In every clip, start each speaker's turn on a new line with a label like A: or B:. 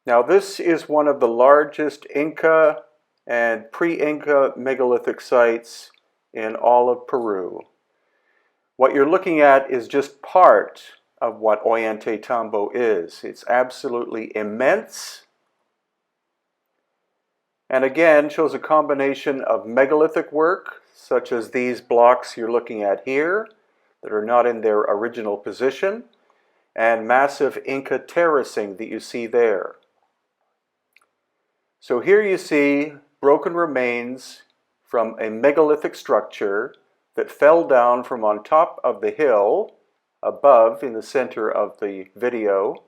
A: Now this is one of the largest Inca and pre-Inca megalithic sites in all of Peru. What you're looking at is just part of what Ollantaytambo is. It's absolutely immense, and again shows a combination of megalithic work, such as these blocks you're looking at here, that are not in their original position, and massive Inca terracing that you see there. So here you see broken remains from a megalithic structure that fell down from on top of the hill above in the center of the video,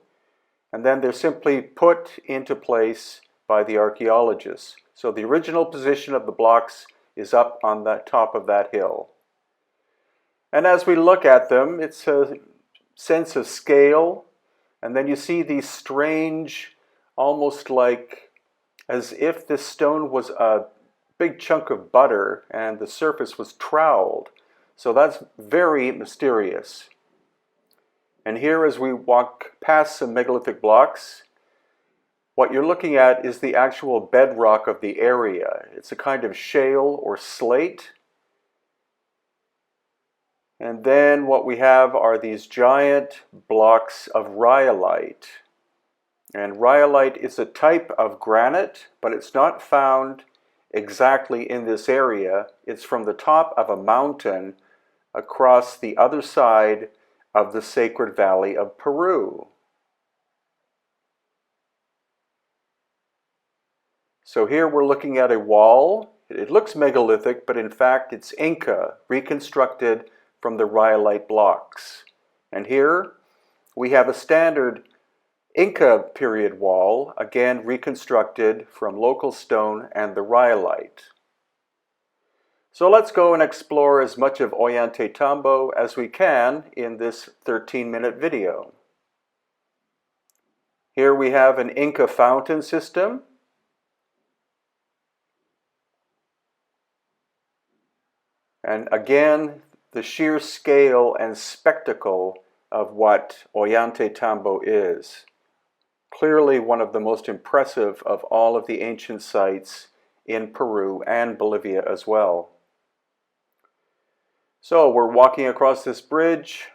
A: and then they're simply put into place by the archaeologists. So the original position of the blocks is up on the top of that hill. And as we look at them, it's a sense of scale, and then you see these strange, almost like as if this stone was a big chunk of butter and the surface was troweled. So that's very mysterious. And here, as we walk past some megalithic blocks, what you're looking at is the actual bedrock of the area. It's a kind of shale or slate. And then what we have are these giant blocks of rhyolite. And rhyolite is a type of granite, but it's not found exactly in this area. It's from the top of a mountain across the other side of the Sacred Valley of Peru. So here we're looking at a wall. It looks megalithic, but in fact it's Inca, reconstructed from the rhyolite blocks. And here we have a standard Inca period wall, again reconstructed from local stone and the rhyolite. So let's go and explore as much of Ollantaytambo as we can in this 13-minute video. Here we have an Inca fountain system. And again, the sheer scale and spectacle of what Ollantaytambo is. Clearly one of the most impressive of all of the ancient sites in Peru and Bolivia as well. So we're walking across this bridge.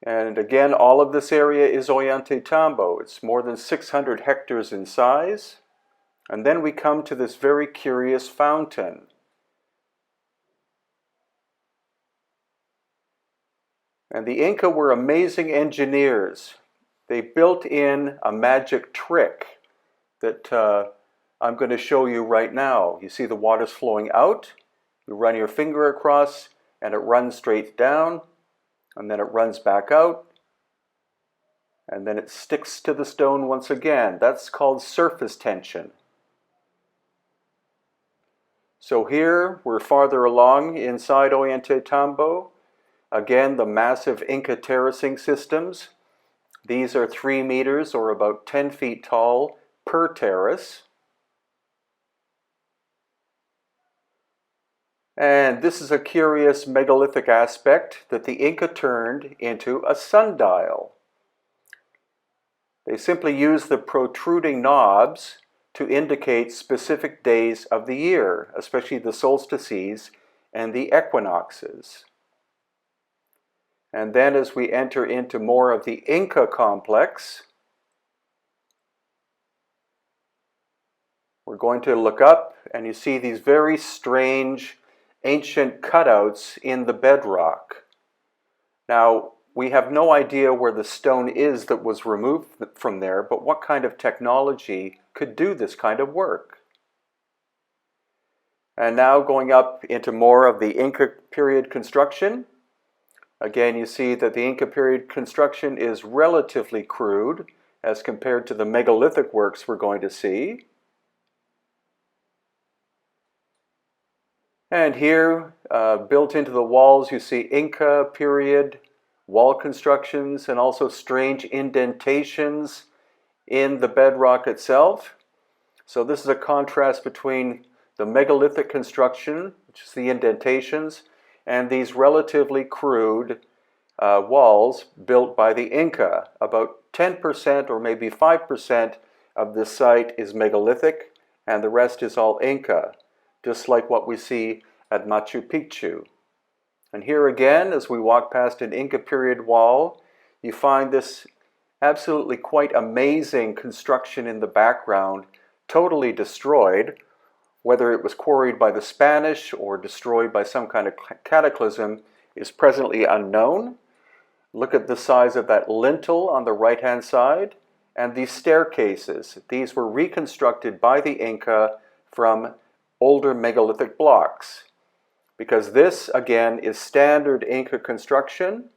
A: And again, all of this area is Ollantaytambo. It's more than 600 hectares in size. And then we come to this very curious fountain. And the Inca were amazing engineers. They built in a magic trick that I'm going to show you right now. You see the water's flowing out. You run your finger across and it runs straight down. And then it runs back out. And then it sticks to the stone once again. That's called surface tension. So here we're farther along inside Ollantaytambo. Again, the massive Inca terracing systems. These are 3 meters or about 10 feet tall per terrace. And this is a curious megalithic aspect that the Inca turned into a sundial. They simply used the protruding knobs to indicate specific days of the year, especially the solstices and the equinoxes. And then as we enter into more of the Inca complex, we're going to look up and you see these very strange ancient cutouts in the bedrock. Now, we have no idea where the stone is that was removed from there, but what kind of technology could do this kind of work? And now going up into more of the Inca period construction. Again, you see that the Inca period construction is relatively crude as compared to the megalithic works we're going to see. And here, built into the walls, you see Inca period wall constructions and also strange indentations in the bedrock itself. So this is a contrast between the megalithic construction, which is the indentations, and these relatively crude walls built by the Inca. About 10% or maybe 5% of this site is megalithic, and the rest is all Inca, just like what we see at Machu Picchu. And here again, as we walk past an Inca period wall, you find this absolutely quite amazing construction in the background, totally destroyed. Whether it was quarried by the Spanish or destroyed by some kind of cataclysm is presently unknown. Look at the size of that lintel on the right-hand side, and these staircases. These were reconstructed by the Inca from older megalithic blocks, because this, again, is standard Inca construction.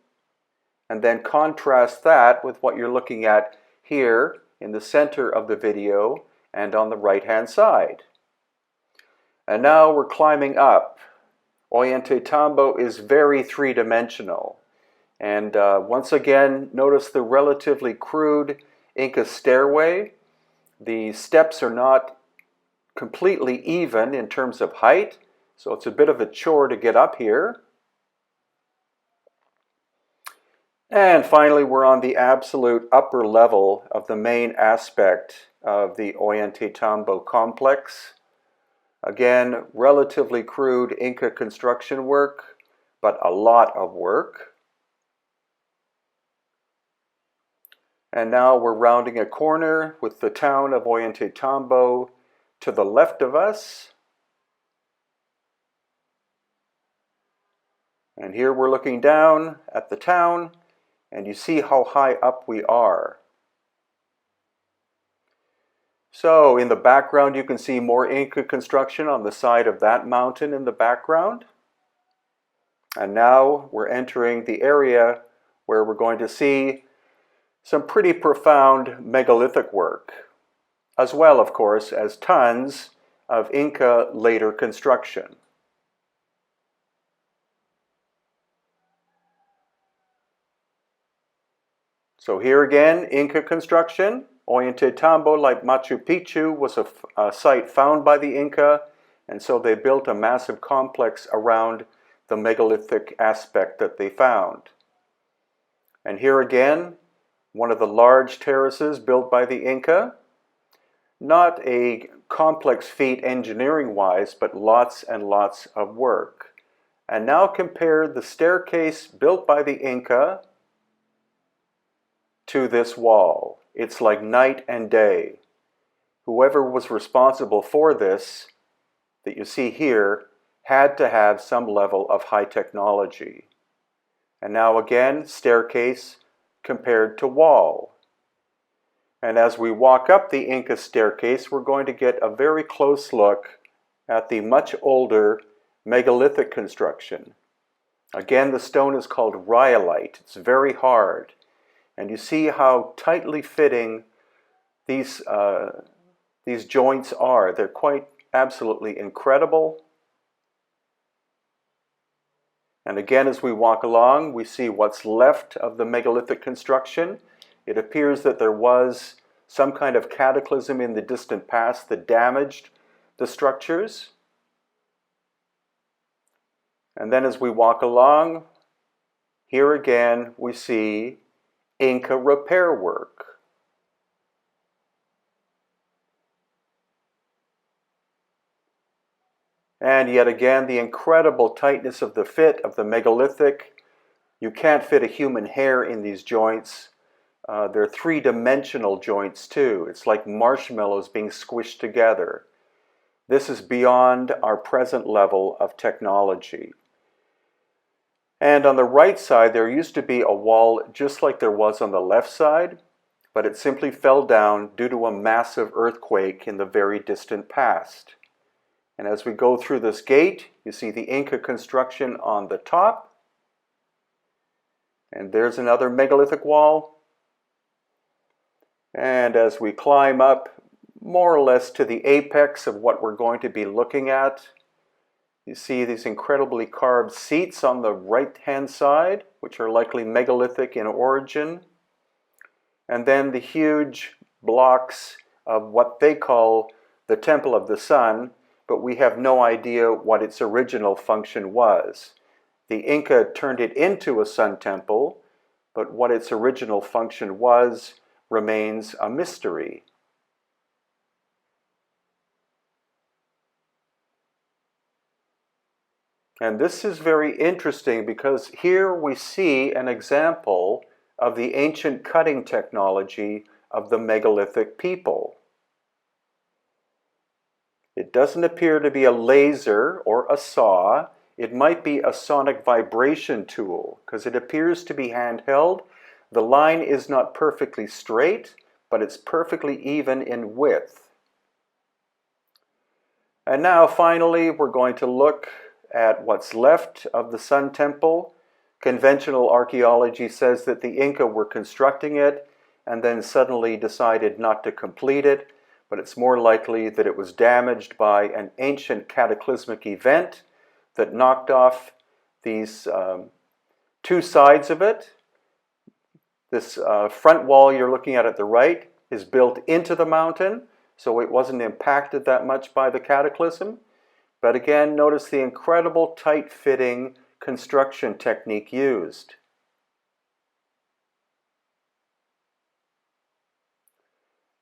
A: And then contrast that with what you're looking at here in the center of the video and on the right-hand side. And now we're climbing up. Ollantaytambo is very three-dimensional. And once again, notice the relatively crude Inca stairway. The steps are not completely even in terms of height, so it's a bit of a chore to get up here. And finally, we're on the absolute upper level of the main aspect of the Ollantaytambo complex. Again, relatively crude Inca construction work, but a lot of work. And now we're rounding a corner with the town of Ollantaytambo to the left of us. And here we're looking down at the town, and you see how high up we are. So in the background you can see more Inca construction on the side of that mountain in the background. And now we're entering the area where we're going to see some pretty profound megalithic work, as well, of course, as tons of Inca later construction. So here again, Inca construction. Ollantaytambo, like Machu Picchu, was a site found by the Inca, and so they built a massive complex around the megalithic aspect that they found. And here again, one of the large terraces built by the Inca. Not a complex feat engineering-wise, but lots and lots of work. And now compare the staircase built by the Inca to this wall. It's like night and day. Whoever was responsible for this, that you see here, had to have some level of high technology. And now again, staircase compared to wall. And as we walk up the Inca staircase, we're going to get a very close look at the much older megalithic construction. Again, the stone is called rhyolite. It's very hard. And you see how tightly fitting these joints are. They're quite absolutely incredible. And again, as we walk along, we see what's left of the megalithic construction. It appears that there was some kind of cataclysm in the distant past that damaged the structures. And then as we walk along, here again we see Inca repair work. And yet again, the incredible tightness of the fit of the megalithic. You can't fit a human hair in these joints. They're three-dimensional joints too. It's like marshmallows being squished together. This is beyond our present level of technology. And on the right side, there used to be a wall just like there was on the left side, but it simply fell down due to a massive earthquake in the very distant past. And as we go through this gate, you see the Inca construction on the top. And there's another megalithic wall. And as we climb up more or less to the apex of what we're going to be looking at, you see these incredibly carved seats on the right-hand side, which are likely megalithic in origin. And then the huge blocks of what they call the Temple of the Sun, but we have no idea what its original function was. The Inca turned it into a sun temple, but what its original function was remains a mystery. And this is very interesting because here we see an example of the ancient cutting technology of the megalithic people. It doesn't appear to be a laser or a saw. It might be a sonic vibration tool because it appears to be handheld. The line is not perfectly straight, but it's perfectly even in width. And now finally we're going to look at what's left of the Sun Temple. Conventional archaeology says that the Inca were constructing it and then suddenly decided not to complete it, but it's more likely that it was damaged by an ancient cataclysmic event that knocked off these two sides of it. This front wall you're looking at the right is built into the mountain, so it wasn't impacted that much by the cataclysm. But again, notice the incredible tight-fitting construction technique used.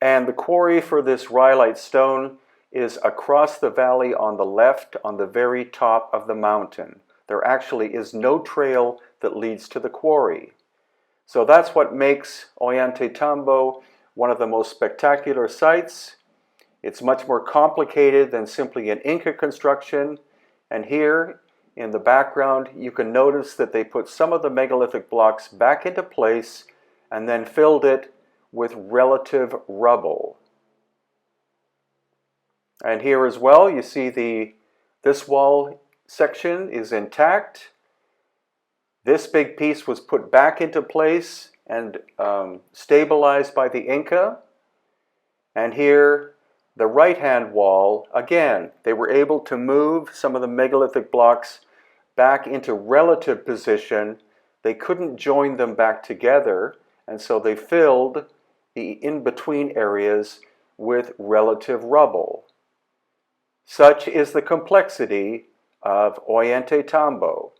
A: And the quarry for this rhyolite stone is across the valley on the left, on the very top of the mountain. There actually is no trail that leads to the quarry. So that's what makes Ollantaytambo one of the most spectacular sites. It's much more complicated than simply an Inca construction. And here in the background, you can notice that they put some of the megalithic blocks back into place and then filled it with relative rubble. And here as well, you see this wall section is intact. This big piece was put back into place and stabilized by the Inca. And here, the right-hand wall, again, they were able to move some of the megalithic blocks back into relative position. They couldn't join them back together, and so they filled the in-between areas with relative rubble. Such is the complexity of Ollantaytambo.